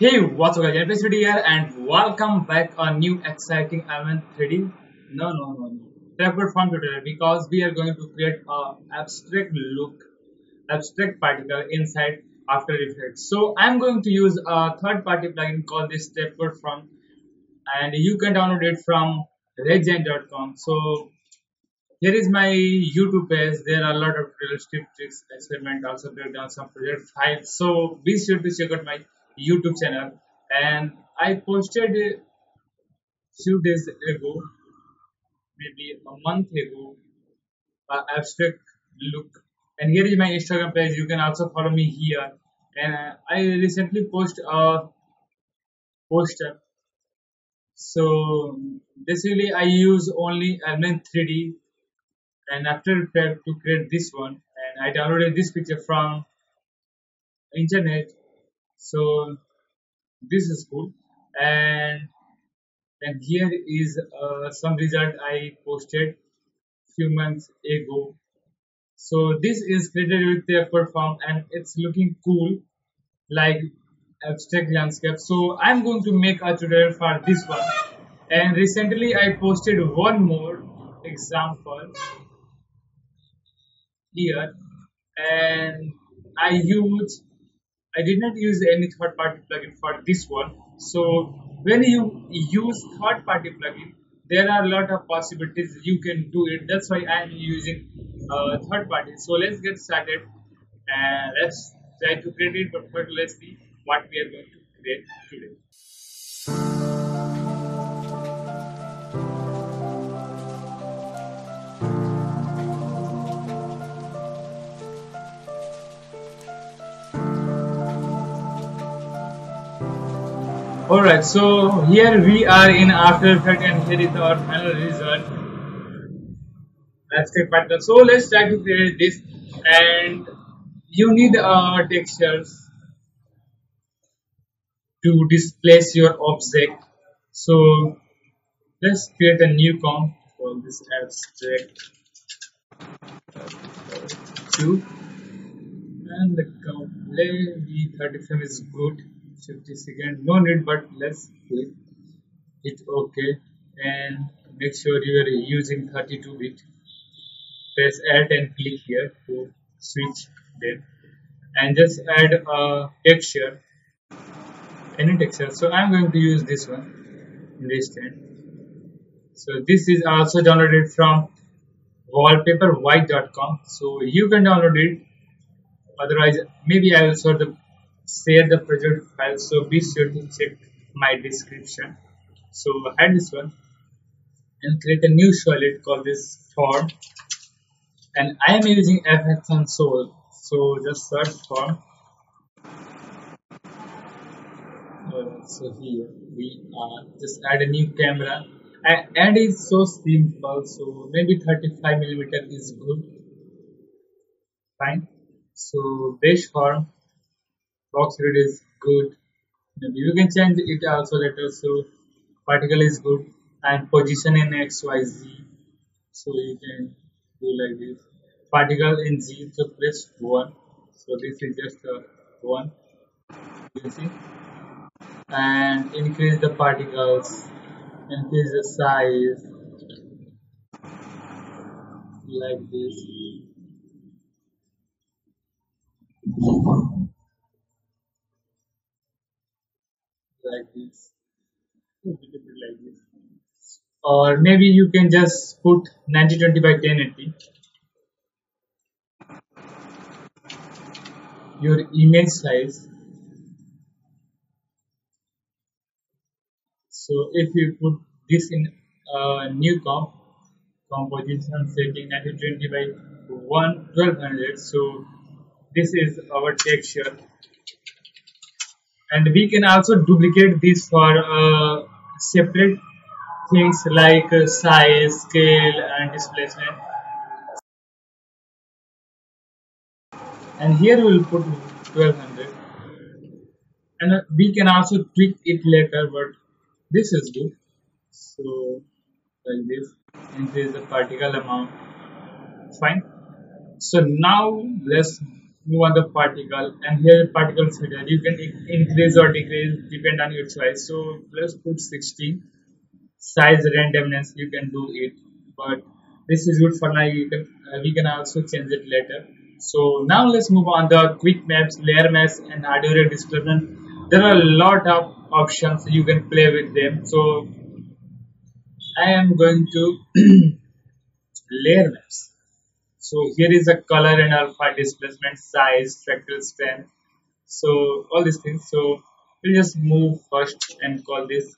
Hey, what's up guys, NPS3D here and welcome back on new exciting event 3D. No. Trapcode form tutorial because we are going to create a abstract particle inside After Effects. So I'm going to use a third-party plugin called this trapcode form and you can download it from redgiant.com. So here is my YouTube page. There are a lot of tutorials, tips, tricks, experiment, also break down some project files. So be sure to check out my YouTube channel. And I posted a few days ago, maybe a month ago, abstract look. And here is my Instagram page. You can also follow me here. And I recently posted a poster. So basically, I use only Element 3D and After Effects to create this one. And I downloaded this picture from internet. So this is cool. And here is some result I posted few months ago. So this is created with the perform and it's looking cool like abstract landscape. So I'm going to make a tutorial for this one. And recently I posted one more example here, and I did not use any third party plugin for this one. So when you use third party plugin, there are a lot of possibilities you can do it. That's why I am using third party. So let's get started and let's try to create it. But first, let's see what we are going to create today. Alright, so here we are in After Effects and here is our final result. Abstract particle. So let's try to create this, and you need textures to displace your object. So let's create a new comp for this abstract 2, and the comp maybe 30 frame is good. 50 seconds, no need, but let's hit OK and make sure you are using 32-bit. Press Alt and click here to switch then, and just add a texture, any texture. So I'm going to use this one in this stand. So this is also downloaded from wallpaperwhite.com. So you can download it. Otherwise, maybe I will share the project file, so be sure to check my description. So add this one and create a new solid called this form, and I am using FX console. So just search form. So here we are, just add a new camera, and it's so simple. So maybe 35mm is good, fine. So base form, box grid is good. Maybe you can change it also later. So particle is good, and position in XYZ. So you can do like this. Particle in Z, so press 1. So this is just 1. You see, and increase the particles, increase the size like this. Like this, a little bit like this, or maybe you can just put 9020 by 1080. Your image size. So if you put this in new composition setting 1920 by 1200, so this is our texture. And we can also duplicate this for separate things like size, scale, and displacement. And here we will put 1200. And we can also tweak it later, but this is good. So like this, increase the particle amount. Fine. So now let's move on the particle, and here particle filter. You can increase or decrease depend on your choice. So let's put 16. Size randomness you can do it, but this is good for now. You can we can also change it later. So now let's move on the quick maps, layer maps, and audio displacement. There are a lot of options you can play with them. So I am going to layer maps. So here is a color and alpha, displacement, size, fractal strength. So all these things. So we'll just move first and call this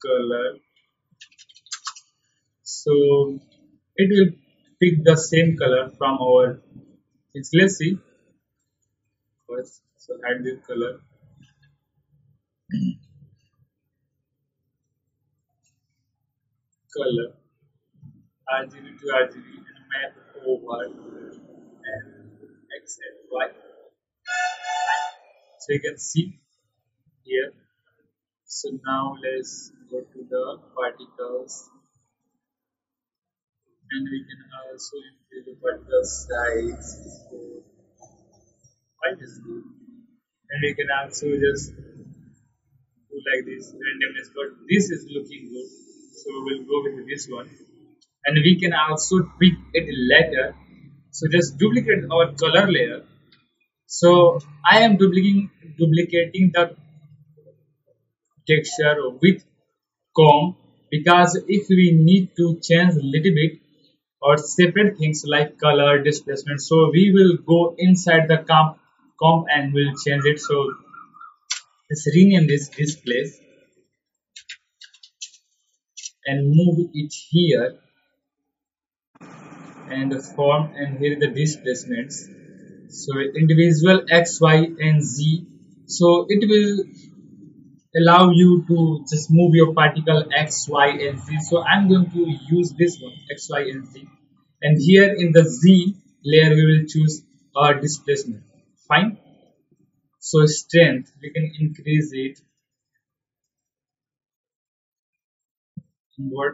color. So it will pick the same color from our things. Let's see first. So add this color RGB to RGB and map over and X and Y. So you can see here. So now let's go to the particles, and we can also increase the particle size. So why is good? And we can also just do like this randomness, but this is looking good, so we'll go with this one. And we can also tweak it later. So just duplicate our color layer. So I am duplicating the texture with comb, because if we need to change a little bit or separate things like color displacement, so we will go inside the comp and we'll change it. So let's rename this place and move it here, and the form, and here the displacements. So individual x, y, and z. So it will allow you to just move your particle x, y, and z. So I'm going to use this one, x, y, and z. And here in the z layer we will choose displacement. Fine. So strength we can increase it. What?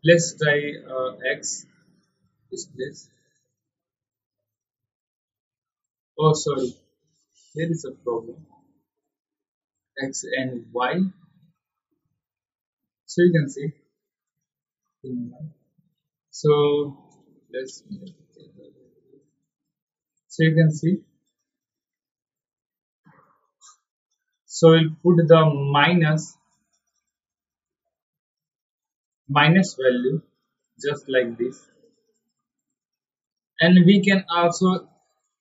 Let's try x displace. Oh, sorry, there is a problem. X and y. So you can see. So let's. So you can see. So we'll put the minus value just like this, and we can also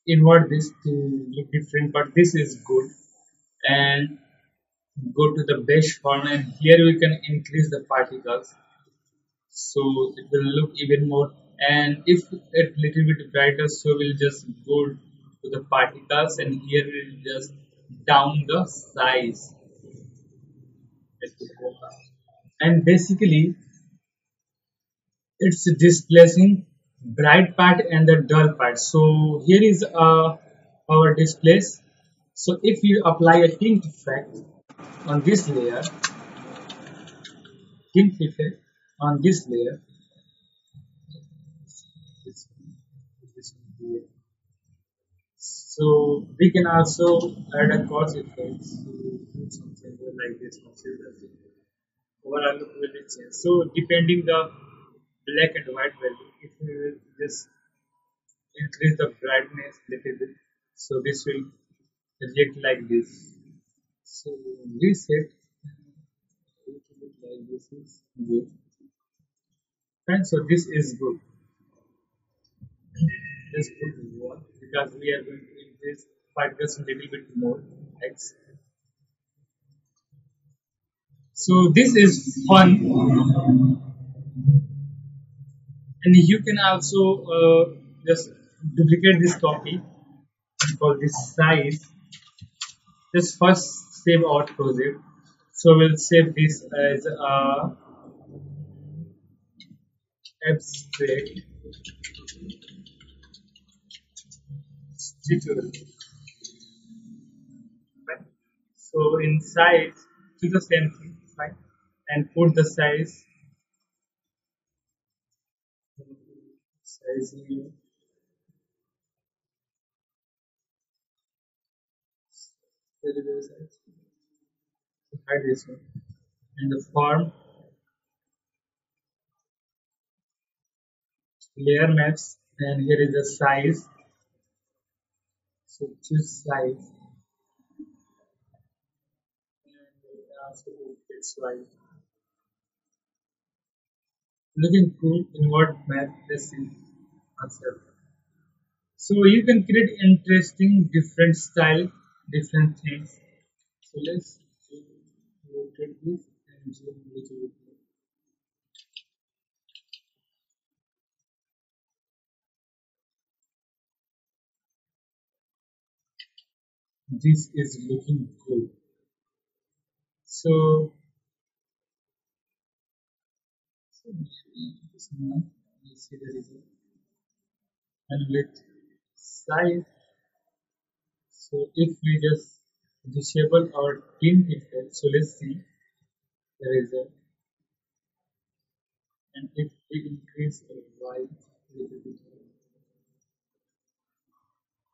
invert this to look different, but this is good. And go to the base form, and here we can increase the particles, so it will look even more. And if it little bit brighter, so we'll just go to the particles, and here we'll just down the size. And basically it's displacing bright part and the dull part. So here is our displace. So if you apply a tint effect on this layer, tint effect on this layer, this, this one here. So we can also add a cause effect. So do something like this. Overall look will be changed. So depending the black and white value, if we will just increase the brightness little bit, so this will react like this. So reset little bit like this is good. And so this is good. Let's put one, because we are going to increase particles a little bit more. X. So this is fun, and you can also just duplicate this copy for this size. Just first save our project. So we'll save this as abstract tutorial. Right? So in size, do the same thing, right? And put the size here. There is a hide this one. And the form layer maps, and here is the size. So choose size, and also it's right. Looking cool in what map? Let's see. Answer. So you can create interesting different style, different things. So let's rotate this and zoom a little bit more. This is looking good. So, this now you see the result. And with size, so if we just disable our tint effect, so let's see the result. And if we increase the white a little bit,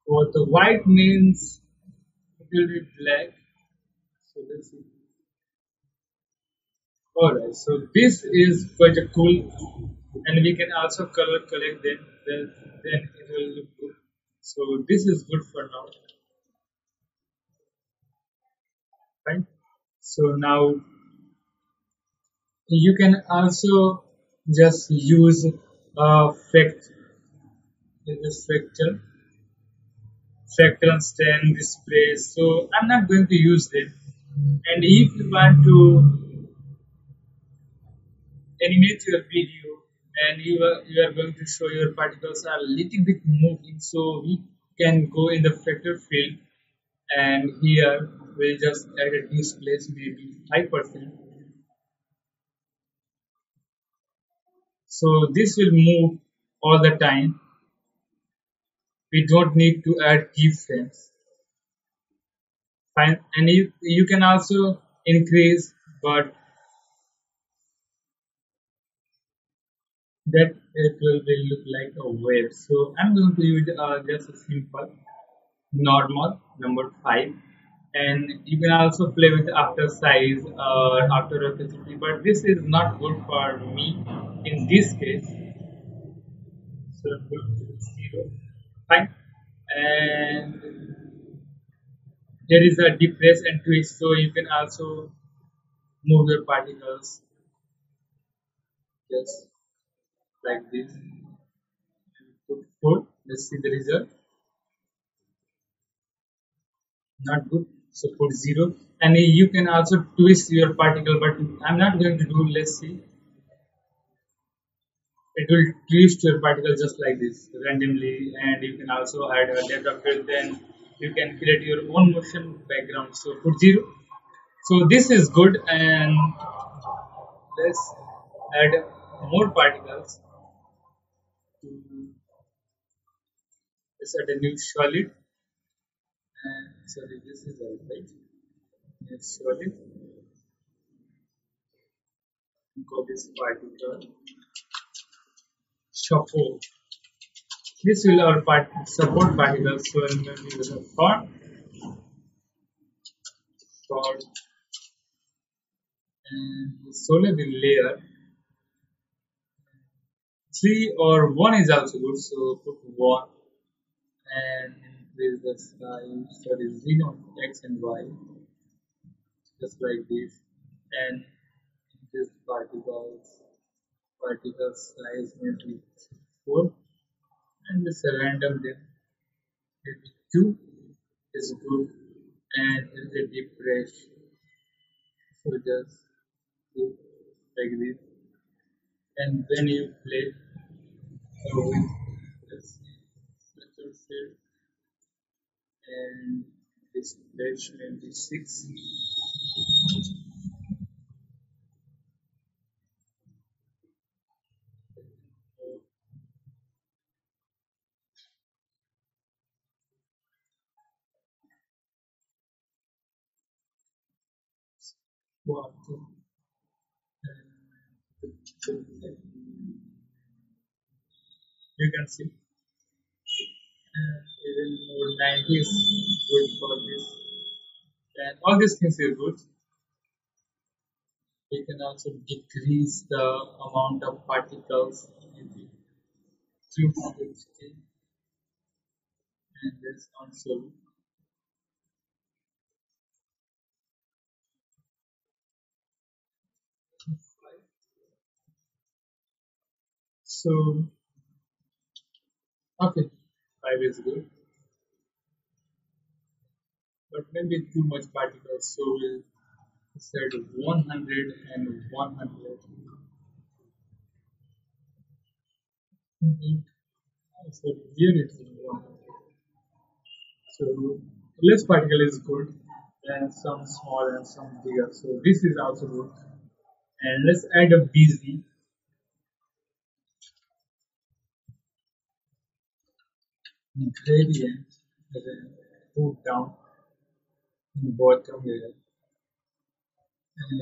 what the white means it will be black. So let's see. Alright, so this is quite a cool, and we can also color collect them. Then it will look good. So this is good for now, right? So now you can also just use fact this fractal stand display. So I'm not going to use them. And if you want to animate your video and you are going to show your particles are a little bit moving, so we can go in the vector field, and here we'll just add a displace maybe 5%. So this will move all the time. We don't need to add keyframes. Fine. And you can also increase, but that it will look like a wave. So I'm going to use just a simple normal number 5, and you can also play with after size or after opacity, but this is not good for me in this case. So I'm going to do 0. Fine. And there is a depress and twist, so you can also move your particles just like this. Put 4. Let's see the result. Not good. So put 0. And you can also twist your particle, but I'm not going to do. Let's see. It will twist your particle just like this randomly, and you can also add a depth of field. Then you can create your own motion background. So put 0. So this is good, and let's add more particles. Let's add a new solid. And sorry, this is all right. Yes, solid. Call this particle shuffle. This will our support particles. So I'm going to use a for and the solid layer 3 or 1 is also good. So put 1 and increase the size. Sorry, 0 x and y just like this, and this particle size maybe 4, and this random then maybe 2 is good, and it is a deep brush. So just do like this, and when you play with this filter field and this brush 26, water, and you can see, and even more 90 is good for this. And all these things are good. We can also decrease the amount of particles in the 360, and this also. So okay, 5 is good, but maybe too much particles. So we'll set 100 and 100. So here it is 100. So less particle is good, and some small and some bigger. So this is also good. And let's add a busy gradient and then put down in bottom layer. And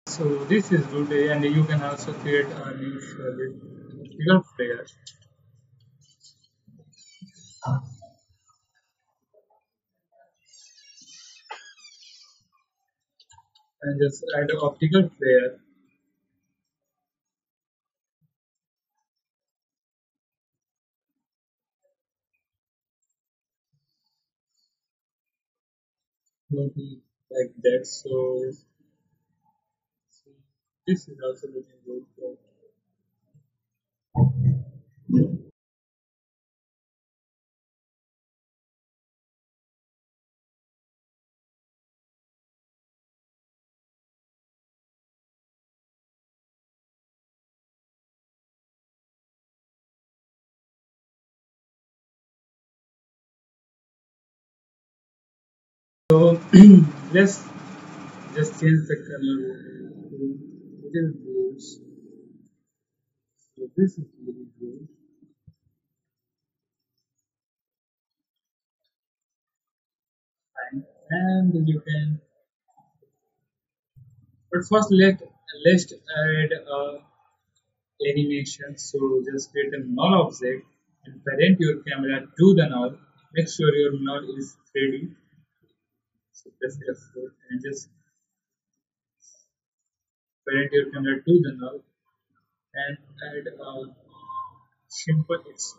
so this is good, and you can also create a new figure player and just add an optical flare. Maybe like that. So this is also looking good. So let's just change the color to little blues. So this is really good. Fine. And you can, but first let's add a animation. So just create a null object and parent your camera to the null. Make sure your null is 3D. So press F4 and just parent your camera to the null and add a simple X.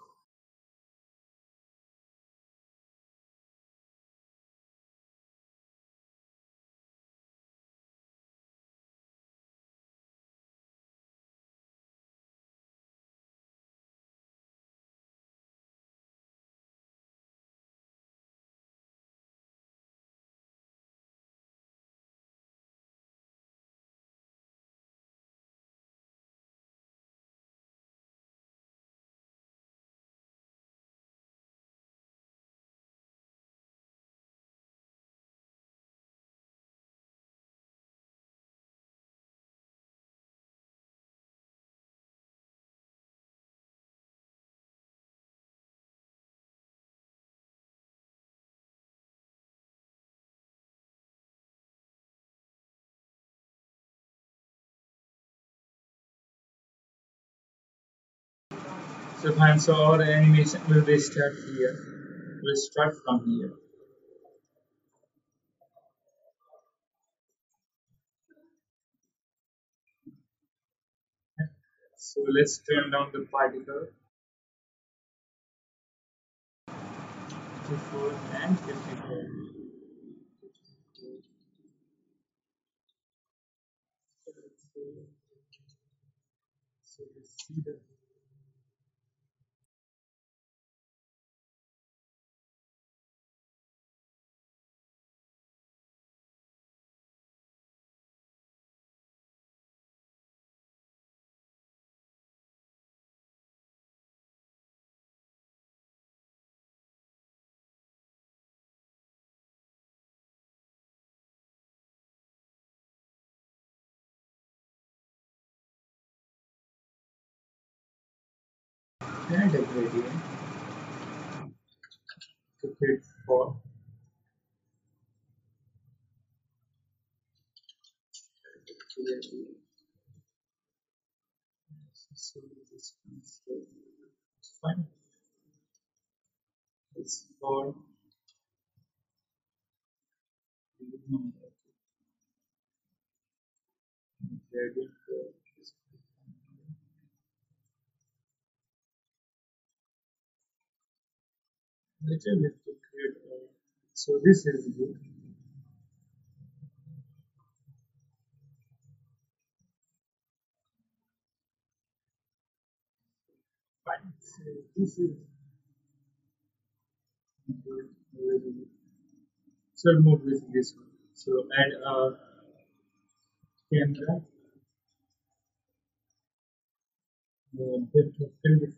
So fine, so our animation will restart here. We'll start from here. So let's turn down the particle 54 and 54. So let's see the and a gradient to fit for so this is fine. It's for gradient little bit to create so this is good. Fine. So this is good. Really good. So I'll move with this one. So add a camera, depth of field,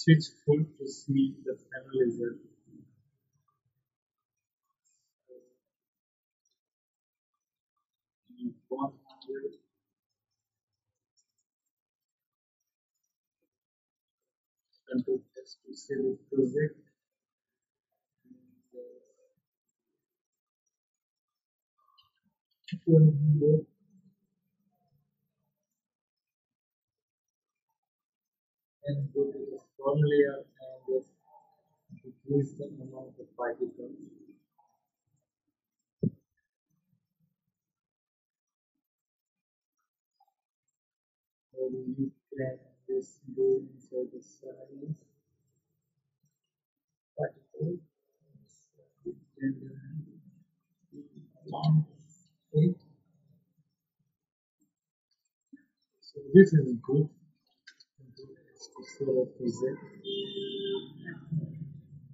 switch full to see the final result. 100 control test to see the project. 100 and go to the form layer and just decrease the amount of particles. Or you can just go inside the size particle and amount it. So this is good. So present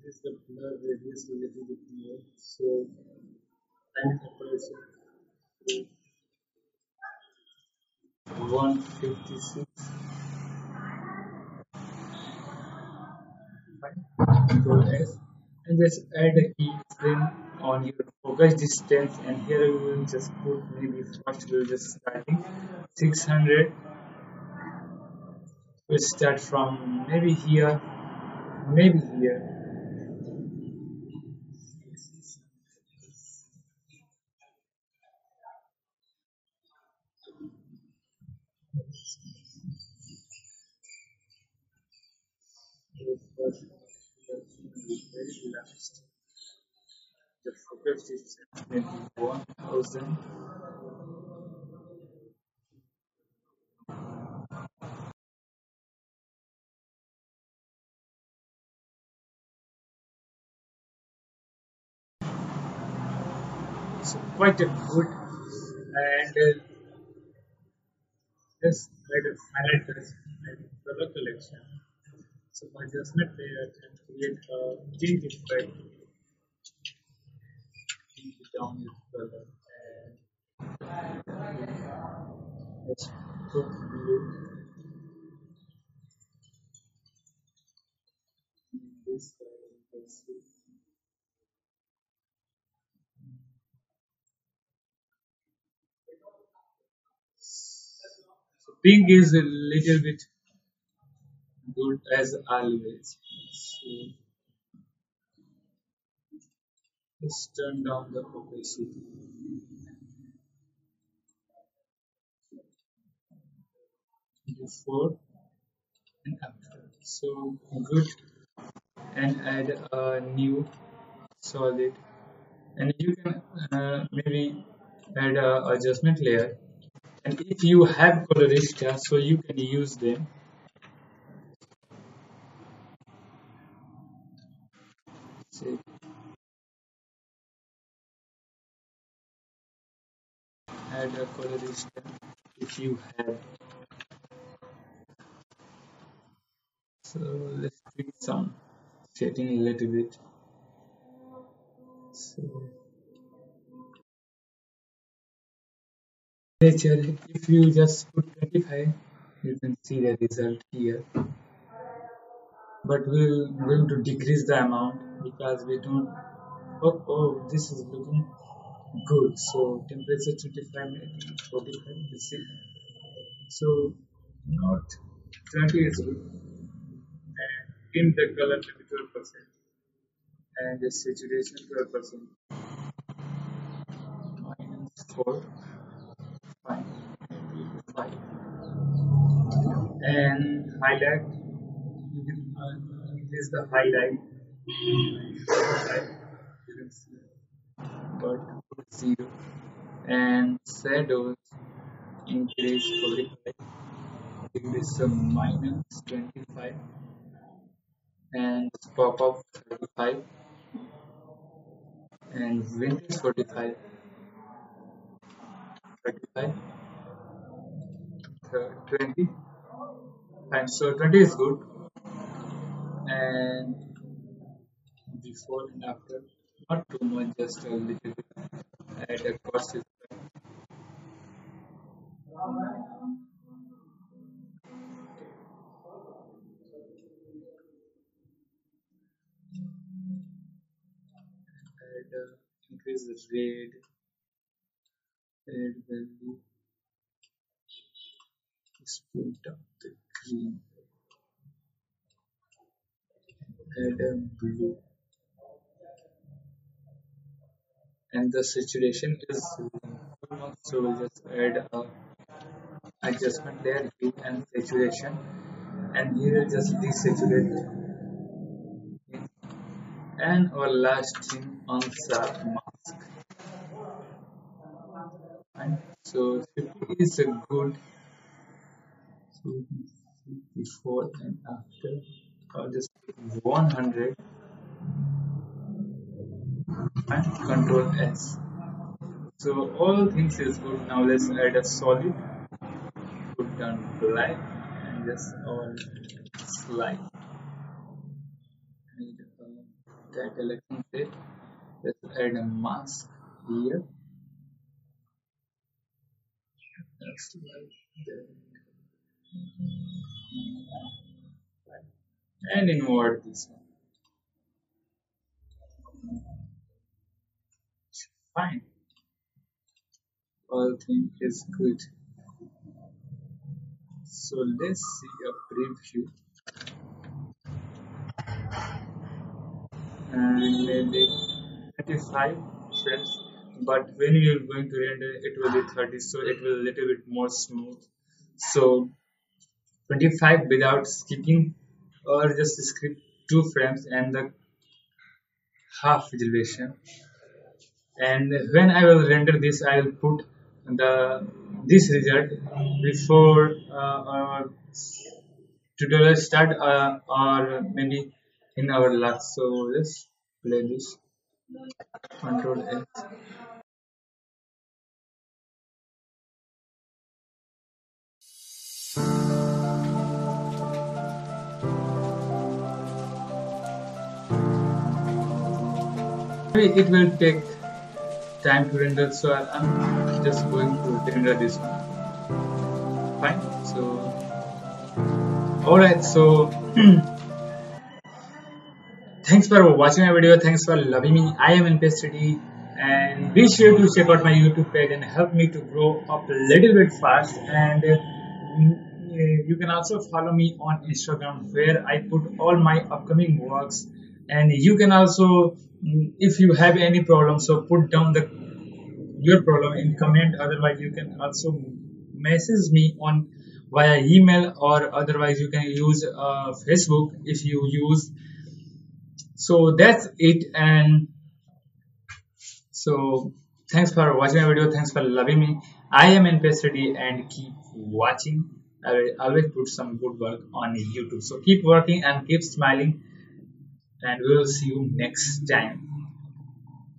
is the blur radius a little bit more. So time comparison to 156. Control S and just add a keyframe on your focus distance and here we will just put maybe first we'll just starting 600. We'll start from maybe here, maybe here. So first, very last. The focus distance maybe 1000. So quite a good and just add a final touch and color collection. So my adjustment layer can create a tint effect in the down color and just put blue in this let's see. So pink is a little bit good as always. So just turn down the opacity before and after. So good and add a new solid and you can maybe add a adjustment layer and if you have colorista so you can use them. So add a colorista if you have. So let's tweak some setting a little bit. So nature if you just put 25 you can see the result here but we're going to decrease the amount because we don't oh this is looking good so temperature 25 maybe 45 let's see so Not 20 is good. And in the color maybe 12%. And the saturation 12%. Minus 4. Fine. 5. And highlight. You can increase the highlight. You can see. But 0. And shadows increase 45. Decrease minus 25. And pop up 35. And wind is 45. 35. 20. And so 20 is good. And before and after, not too much, just a little bit. Add a cost is add increase the red, add value, split up the green, add a blue, and the saturation is so we'll just add a adjustment there, hue and saturation, and here just desaturate. And our last thing on sharp mask. And so 50 is a good. So you can see before and after. I'll just put 100 and Control S. So all things is good. Now let's add a solid. Put down black and just all slide. And that election set. Let's add a mask here. That's like that. And invert this one. Fine. All thing is good. So let's see a preview. And maybe 35 frames. But when you are going to render, it will be 30, so it will a little bit more smooth. So 25 without skipping, or just skip 2 frames and the half duration. And when I will render this, I will put this result before our tutorial start, or maybe in our last. So let's play this. Control S. Maybe it will take time to render, so I'm just going to render this one. Fine. So alright, so thanks for watching my video, thanks for loving me. I am NPS3D, and be sure to check out my YouTube page and help me to grow up a little bit fast. And you can also follow me on Instagram, where I put all my upcoming works. And you can also, if you have any problem, so put down your problem in comment. Otherwise you can also message me on via email, or otherwise you can use Facebook if you use. So that's it. And so thanks for watching my video, thanks for loving me. I am NPS3D, and keep watching. I will always put some good work on YouTube, so keep working and keep smiling, and we will see you next time.